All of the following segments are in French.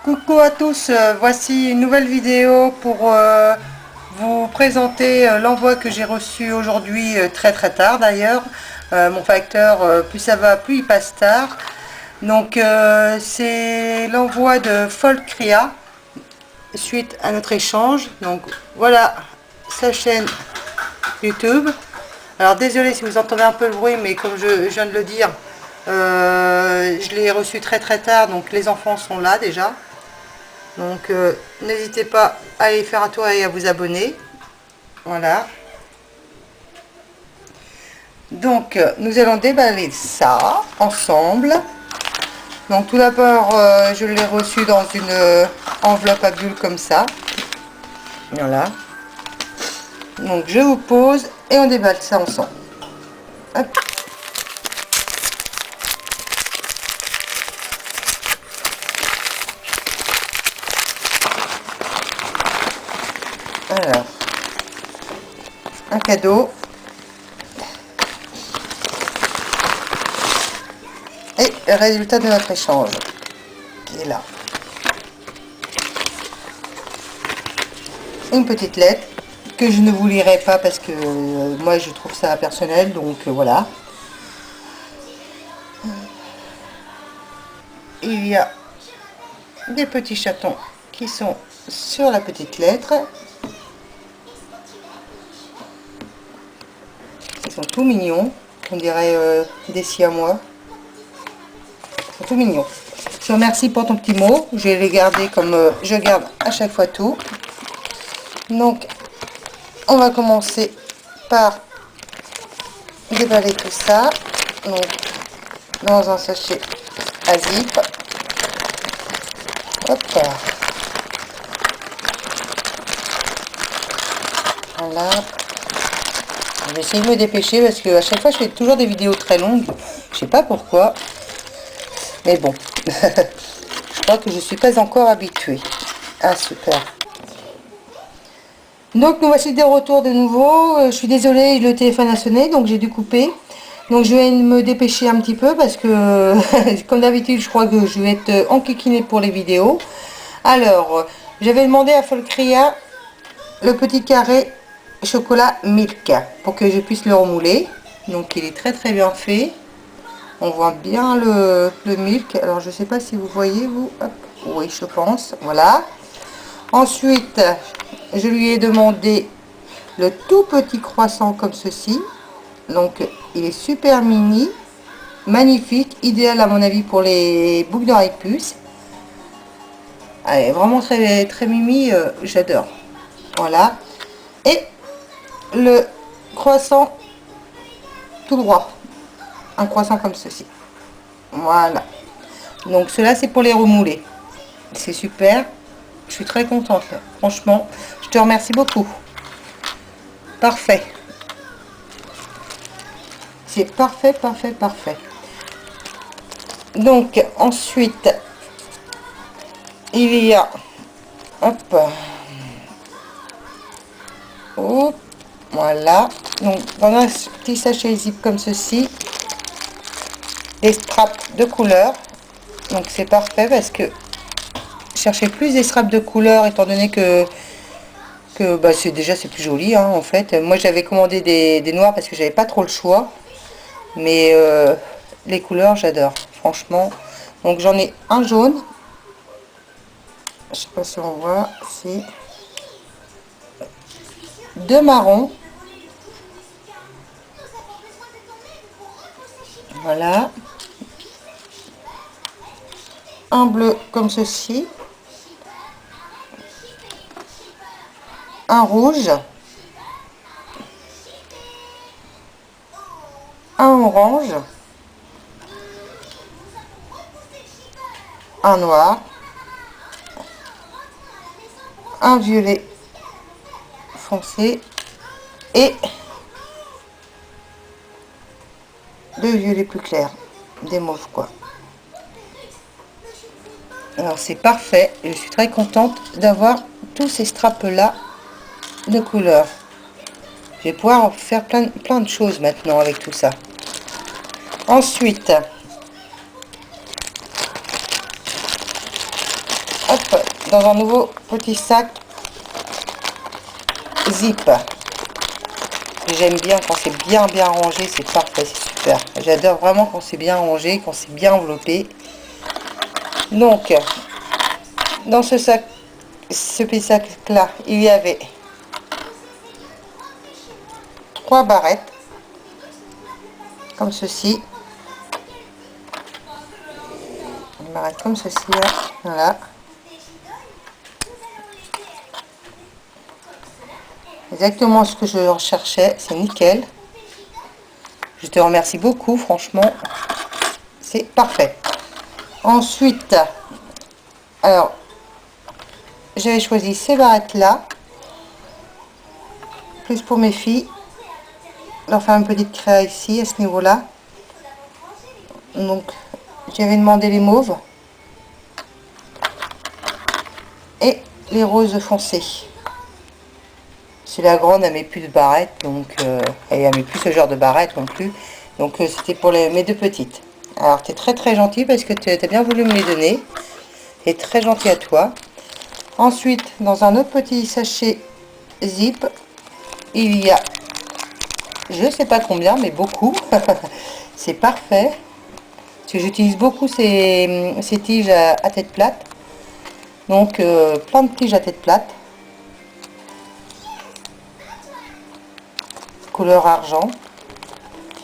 Coucou à tous, voici une nouvelle vidéo pour vous présenter l'envoi que j'ai reçu aujourd'hui, très tard d'ailleurs. Mon facteur, plus ça va, plus il passe tard. Donc c'est l'envoi de Folkria suite à notre échange. Donc voilà sa chaîne YouTube. Alors désolé si vous entendez un peu le bruit, mais comme je viens de le dire, je l'ai reçu très tard, donc les enfants sont là déjà. Donc n'hésitez pas à aller faire un tour et à vous abonner. Voilà. Donc nous allons déballer ça ensemble. Donc tout d'abord je l'ai reçu dans une enveloppe à bulles comme ça. Voilà. Donc je vous pose et on déballe ça ensemble. Hop. Alors, un cadeau et le résultat de notre échange qui est là. Une petite lettre que je ne vous lirai pas parce que moi je trouve ça personnel, donc voilà. Il y a des petits chatons qui sont sur la petite lettre. Ils sont tout mignons, on dirait des siamois. Ils sont tout mignons. Je te remercie pour ton petit mot. Je vais les garder comme je garde à chaque fois tout. Donc, on va commencer par déballer tout ça. Donc, dans un sachet à zip. Hop. Voilà. Je vais essayer de me dépêcher parce que à chaque fois je fais toujours des vidéos très longues. Je sais pas pourquoi. Mais bon. Je crois que je suis pas encore habituée. Ah super. Donc nous voici de retour de nouveau. Je suis désolée, le téléphone a sonné, donc j'ai dû couper. Donc je vais me dépêcher un petit peu parce que comme d'habitude je crois que je vais être enquiquinée pour les vidéos. Alors j'avais demandé à Folkria le petit carré chocolat milk pour que je puisse le remouler. Donc il est très bien fait. On voit bien le milk. Alors je sais pas si vous voyez vous. Hop. Oui je pense. Voilà. Ensuite je lui ai demandé le tout petit croissant comme ceci. Donc il est super mini, magnifique, idéal à mon avis pour les boucles d'oreilles puces. Allez, vraiment très mimi, j'adore. Voilà. Et le croissant tout droit, un croissant comme ceci. Voilà. Donc cela c'est pour les remouler. C'est super. Je suis très contente. Franchement, je te remercie beaucoup. Parfait. C'est parfait. Donc ensuite il y a hop, hop, voilà. Donc dans un petit sachet zip comme ceci, des straps de couleur. Donc c'est parfait parce que je cherchais plus des straps de couleur étant donné que bah, c'est plus joli hein, en fait. Moi j'avais commandé des noirs parce que j'avais pas trop le choix, mais les couleurs j'adore franchement. Donc j'en ai un jaune, je sais pas si on voit, si deux marrons, voilà, un bleu comme ceci, un rouge, un orange, un noir, un violet foncé et deux violets plus clairs, des mauves quoi. Alors c'est parfait, je suis très contente d'avoir tous ces straps là de couleurs. Je vais pouvoir faire plein de choses maintenant avec tout ça. Ensuite, hop, hop, dans un nouveau petit sac zip. J'aime bien quand c'est bien rangé, c'est parfait, c'est super. J'adore vraiment quand c'est bien rangé, quand c'est bien enveloppé. Donc, dans ce sac, ce petit sac là, il y avait 3 barrettes, comme ceci. Une barrette comme ceci là, voilà. Exactement ce que je recherchais, c'est nickel. Je te remercie beaucoup, franchement, c'est parfait. Ensuite, alors, j'avais choisi ces barrettes là, plus pour mes filles, leur faire une petite créa ici, à ce niveau là. Donc, j'avais demandé les mauves et les roses foncées. C'est la grande, elle met plus de barrettes, donc elle met plus ce genre de barrettes non plus. Donc c'était pour mes 2 petites. Alors tu es très gentil parce que tu as bien voulu me les donner. Et très gentil à toi. Ensuite, dans un autre petit sachet zip, il y a, je sais pas combien, mais beaucoup. C'est parfait. Parce que j'utilise beaucoup ces tiges à tête plate. Donc plein de tiges à tête plate. Couleur argent.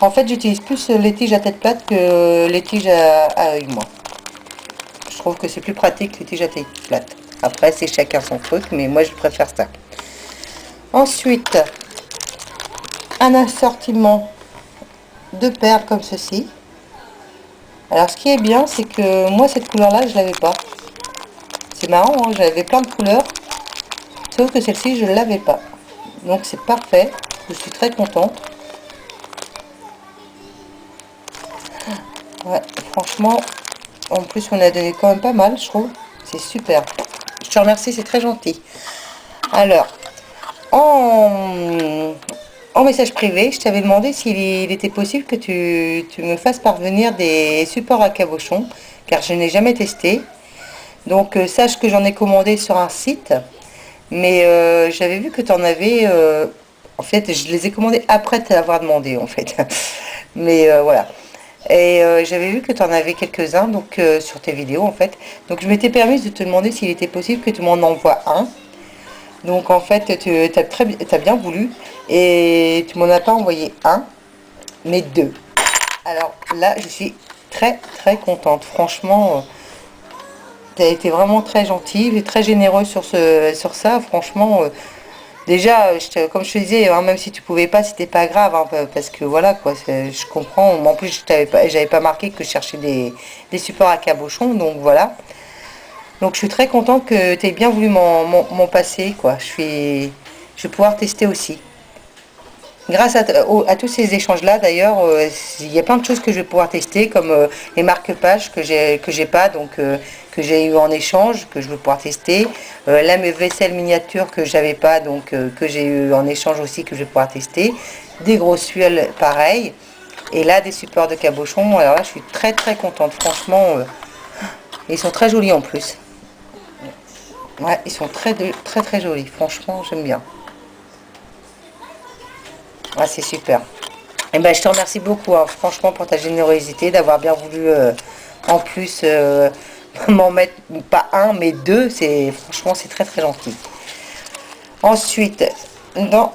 En fait, j'utilise plus les tiges à tête plate que les tiges à œil, moi. Je trouve que c'est plus pratique les tiges à tête plate. Après, c'est chacun son truc, mais moi, je préfère ça. Ensuite, un assortiment de perles comme ceci. Alors, ce qui est bien, c'est que moi, cette couleur-là, je l'avais pas. C'est marrant, hein, j'avais plein de couleurs, sauf que celle-ci, je ne l'avais pas. Donc, c'est parfait. Je suis très contente. Ouais, franchement, en plus on a donné quand même pas mal, je trouve. C'est super. Je te remercie, c'est très gentil. Alors, en message privé, je t'avais demandé s'il était possible que tu me fasses parvenir des supports à cabochon, car je n'ai jamais testé. Donc, sache que j'en ai commandé sur un site, mais j'avais vu que tu en avais... en fait, je les ai commandés après t'avoir demandé, en fait. Mais voilà. Et j'avais vu que tu en avais quelques-uns donc sur tes vidéos en fait. Donc je m'étais permise de te demander s'il était possible que tu m'en envoies un. Donc en fait tu as bien voulu et tu m'en as pas envoyé un, mais 2. Alors là je suis très contente. Franchement, tu as été vraiment très gentille et très généreuse sur ça. Franchement, déjà, comme je te disais, hein, même si tu pouvais pas, c'était pas grave, hein, parce que voilà, quoi, je comprends. En plus, j'avais pas marqué que je cherchais des supports à cabochon, donc voilà. Donc je suis très contente que tu aies bien voulu m'en passer, quoi. Je vais pouvoir tester aussi. Grâce à tous ces échanges-là, d'ailleurs, il y a plein de choses que je vais pouvoir tester, comme les marque-pages que j'ai pas, donc que j'ai eu en échange, que je vais pouvoir tester. La vaisselle miniature que j'avais pas, donc que j'ai eu en échange aussi, que je vais pouvoir tester. Des grosses tuiles, pareil. Et là, des supports de cabochon. Alors là, je suis très contente. Franchement, ils sont très jolis en plus. Ouais, ils sont très jolis. Franchement, j'aime bien. Ah, c'est super. Et ben, je te remercie beaucoup, hein, franchement, pour ta générosité, d'avoir bien voulu, en plus, m'en mettre, pas un, mais 2. Franchement, c'est très gentil. Ensuite, dans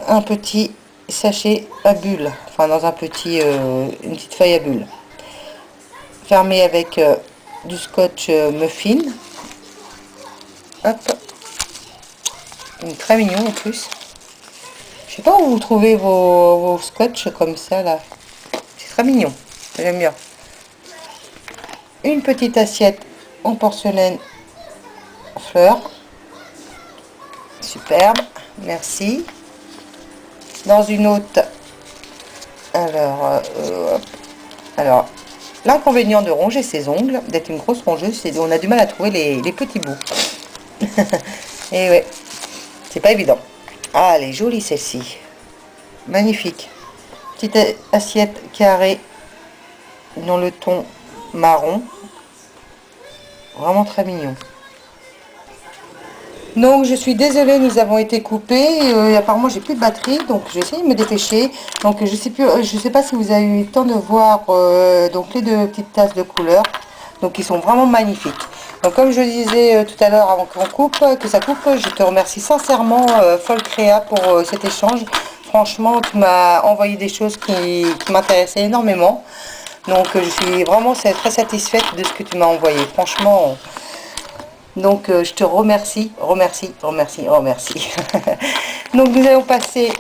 un petit sachet à bulles, enfin, dans un une petite feuille à bulles, fermé avec du scotch muffin. Hop. Très mignon, en plus. Je sais pas où vous trouvez vos scotch comme ça là. C'est très mignon. J'aime bien. Une petite assiette en porcelaine fleurs. Superbe. Merci. Dans une autre. Alors, l'inconvénient de ronger ses ongles, d'être une grosse rongeuse, c'est qu'on a du mal à trouver les petits bouts. Et ouais, c'est pas évident. Ah, elle est jolie celle-ci. Magnifique. Petite assiette carrée dans le ton marron. Vraiment très mignon. Donc je suis désolée, nous avons été coupés. Apparemment j'ai plus de batterie, donc je vais essayer de me dépêcher. Donc je sais pas si vous avez eu le temps de voir donc les deux petites tasses de couleurs. Donc ils sont vraiment magnifiques. Donc comme je disais tout à l'heure avant qu'on coupe, que ça coupe, je te remercie sincèrement Folcrea pour cet échange. Franchement, tu m'as envoyé des choses qui m'intéressaient énormément. Donc je suis vraiment très satisfaite de ce que tu m'as envoyé. Franchement. Donc je te remercie. Donc nous allons passer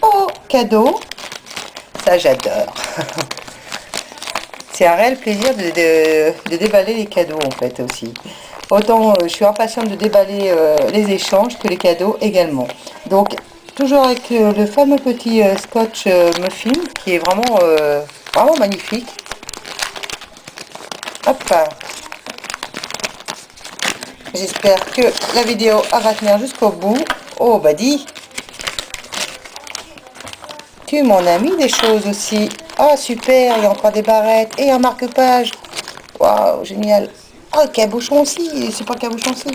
au cadeau. Ça j'adore. C'est un réel plaisir de déballer les cadeaux en fait aussi. Autant je suis impatiente de déballer les échanges que les cadeaux également. Donc toujours avec le fameux petit scotch muffin qui est vraiment magnifique. Hop. J'espère que la vidéo va tenir jusqu'au bout. Oh bah dis, tu m'en as mis des choses aussi. Ah super, il y a encore des barrettes et un marque-page. Waouh, génial. Ah, le cabochon aussi, c'est pas le cabochon aussi.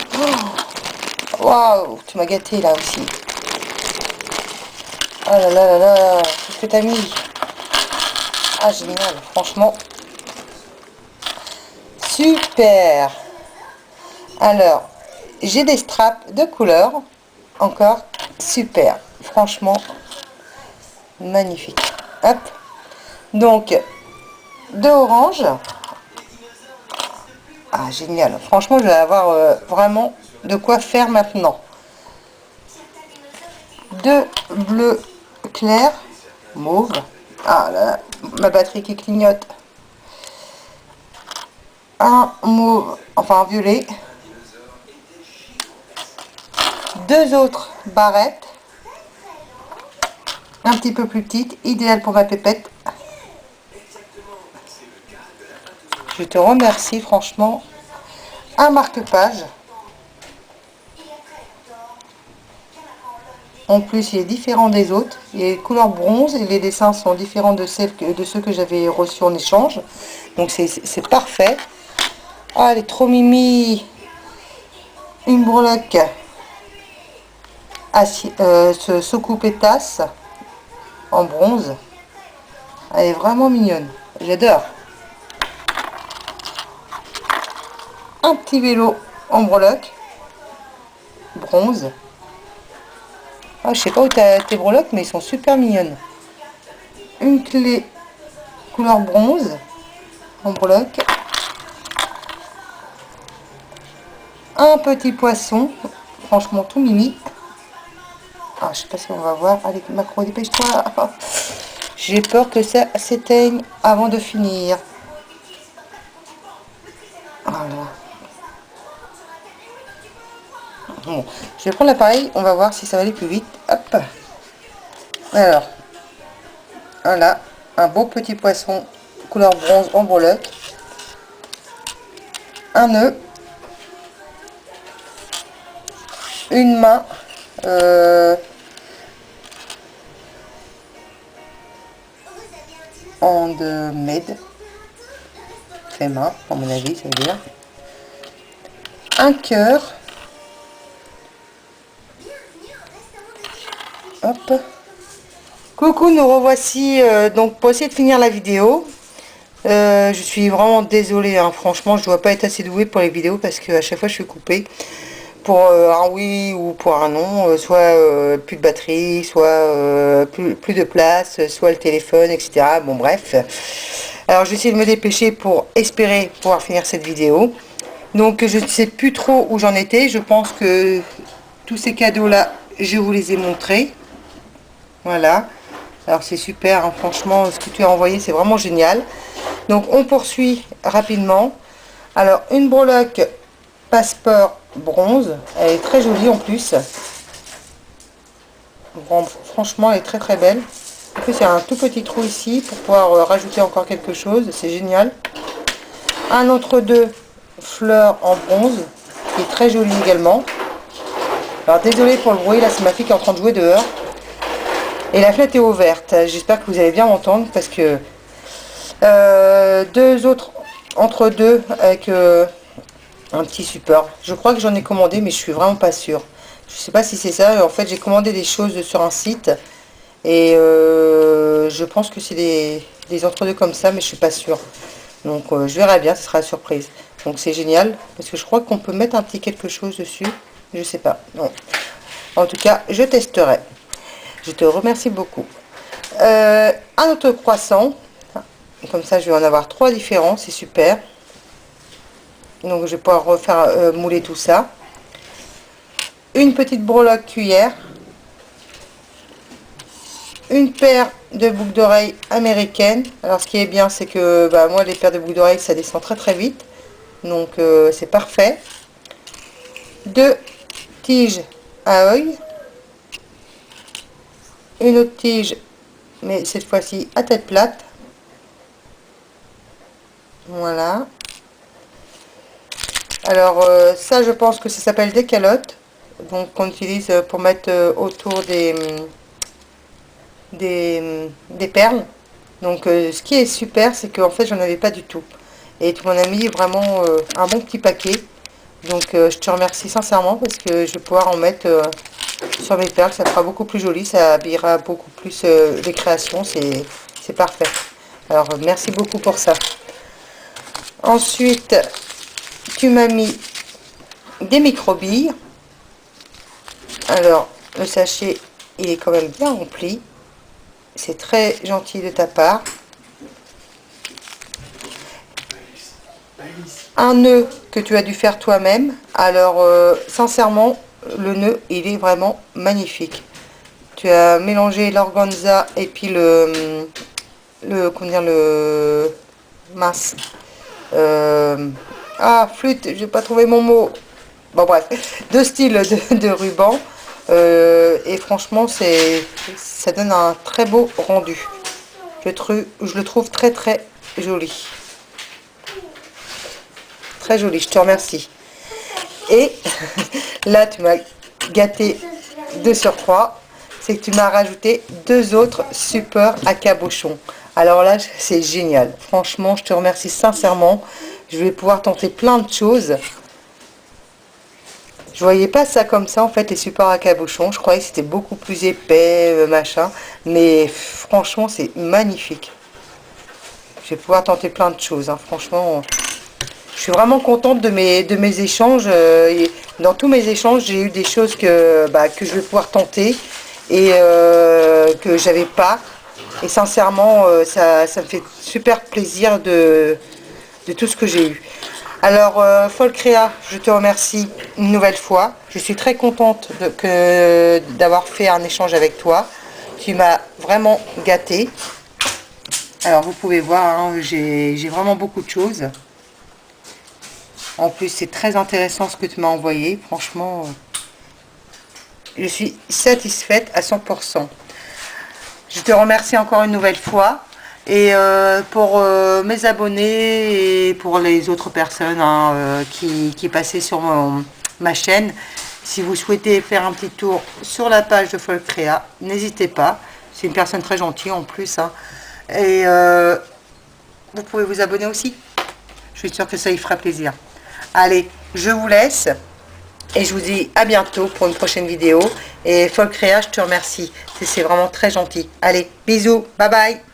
Waouh, tu m'as gâté là aussi. Oh là là là là, qu'est-ce que t'as mis? Ah génial, franchement. Super. Alors, j'ai des straps de couleur. Encore super. Franchement, magnifique. Hop. Donc, deux oranges. Ah, génial. Franchement, je vais avoir vraiment de quoi faire maintenant. Deux bleus clairs. Mauve. Ah là, ma batterie qui clignote. Un mauve, enfin un violet. Deux autres barrettes. Un petit peu plus petites. Idéal pour ma pépette. Je te remercie franchement. Un marque-page. En plus, il est différent des autres. Il est couleur bronze et les dessins sont différents de ceux que j'avais reçus en échange. Donc c'est parfait. Ah, elle est trop mimi. Une breloque ce coupé tasse en bronze. Elle est vraiment mignonne. J'adore. Un petit vélo en breloque bronze. Ah, je sais pas où tu as tes breloques, mais ils sont super mignonnes. Une clé couleur bronze en breloque. Un petit poisson, franchement tout mimi. Ah, je sais pas si on va voir. Allez, Macro, dépêche-toi. J'ai peur que ça s'éteigne avant de finir. Voilà. Bon, je vais prendre l'appareil, on va voir si ça va aller plus vite. Hop. Alors, voilà, un beau petit poisson couleur bronze en breloque. Un nœud. Une main. Handmade. Fait main, à mon avis, ça veut dire. Un cœur. Hop. Coucou, nous revoici donc pour essayer de finir la vidéo. Je suis vraiment désolée, hein. Franchement, je dois pas être assez douée pour les vidéos parce que à chaque fois je suis coupée pour un oui ou pour un non, soit plus de batterie, soit plus de place, soit le téléphone, etc. Bon bref. Alors je vais essayer de me dépêcher pour espérer pouvoir finir cette vidéo. Donc je ne sais plus trop où j'en étais. Je pense que tous ces cadeaux là, je vous les ai montrés. Voilà. Alors c'est super, hein. Franchement, ce que tu as envoyé, c'est vraiment génial. Donc on poursuit rapidement. Alors une breloque passeport bronze. Elle est très jolie en plus. Bon, franchement, elle est très très belle. En plus, il y a un tout petit trou ici pour pouvoir rajouter encore quelque chose. C'est génial. Un autre deux fleurs en bronze qui est très joli également. Alors désolé pour le bruit, là c'est ma fille qui est en train de jouer dehors. Et la fenêtre est ouverte. J'espère que vous allez bien m'entendre parce que deux autres entre deux avec un petit support. Je crois que j'en ai commandé mais je suis vraiment pas sûre. Je sais pas si c'est ça. En fait, j'ai commandé des choses sur un site. Et je pense que c'est des entre-deux comme ça, mais je suis pas sûre. Donc je verrai bien, ce sera la surprise. Donc c'est génial, parce que je crois qu'on peut mettre un petit quelque chose dessus. Je sais pas. Non. En tout cas, je testerai. Je te remercie beaucoup. Un autre croissant. Comme ça, je vais en avoir 3 différents. C'est super. Donc je vais pouvoir refaire mouler tout ça. Une petite breloque cuillère. Une paire de boucles d'oreilles américaines. Alors ce qui est bien, c'est que bah, moi les paires de boucles d'oreilles ça descend très très vite, donc c'est parfait. 2 tiges à œil, une autre tige mais cette fois-ci à tête plate, voilà. Alors ça je pense que ça s'appelle des calottes, donc qu'on utilise pour mettre autour des perles. Donc ce qui est super, c'est qu'en fait j'en avais pas du tout, et tu m'en as mis vraiment un bon petit paquet. Donc je te remercie sincèrement, parce que je vais pouvoir en mettre sur mes perles. Ça fera beaucoup plus joli, ça habillera beaucoup plus les créations. C'est parfait. Alors merci beaucoup pour ça. Ensuite tu m'as mis des micro-billes. Alors le sachet il est quand même bien rempli. C'est très gentil de ta part. Un nœud que tu as dû faire toi-même. Alors sincèrement le nœud il est vraiment magnifique. Tu as mélangé l'organza et puis comment dire, le mince, flûte, j'ai pas trouvé mon mot, bon bref, 2 styles de ruban, et franchement ça donne un très beau rendu. Je le trouve très très joli. Très joli, je te remercie. Et là tu m'as gâté de surcroît, c'est que tu m'as rajouté 2 autres super à cabochon. Alors là c'est génial, franchement je te remercie sincèrement. Je vais pouvoir tenter plein de choses. Je voyais pas ça comme ça en fait, les supports à cabochon. Je croyais que c'était beaucoup plus épais, machin, mais franchement c'est magnifique. Je vais pouvoir tenter plein de choses, hein. Franchement je suis vraiment contente de mes échanges. Dans tous mes échanges, j'ai eu des choses que je vais pouvoir tenter et que j'avais pas. Et sincèrement, ça me fait super plaisir de tout ce que j'ai eu. Alors, Folcrea, je te remercie une nouvelle fois. Je suis très contente d'avoir fait un échange avec toi. Tu m'as vraiment gâtée. Alors, vous pouvez voir, hein, j'ai vraiment beaucoup de choses. En plus, c'est très intéressant ce que tu m'as envoyé. Franchement, je suis satisfaite à 100%. Je te remercie encore une nouvelle fois. Et pour mes abonnés et pour les autres personnes qui passaient sur ma chaîne, si vous souhaitez faire un petit tour sur la page de Folcrea, n'hésitez pas. C'est une personne très gentille en plus. Hein. Et vous pouvez vous abonner aussi. Je suis sûre que ça y fera plaisir. Allez, je vous laisse et je vous dis à bientôt pour une prochaine vidéo. Et Folcrea, je te remercie. C'est vraiment très gentil. Allez, bisous, bye bye.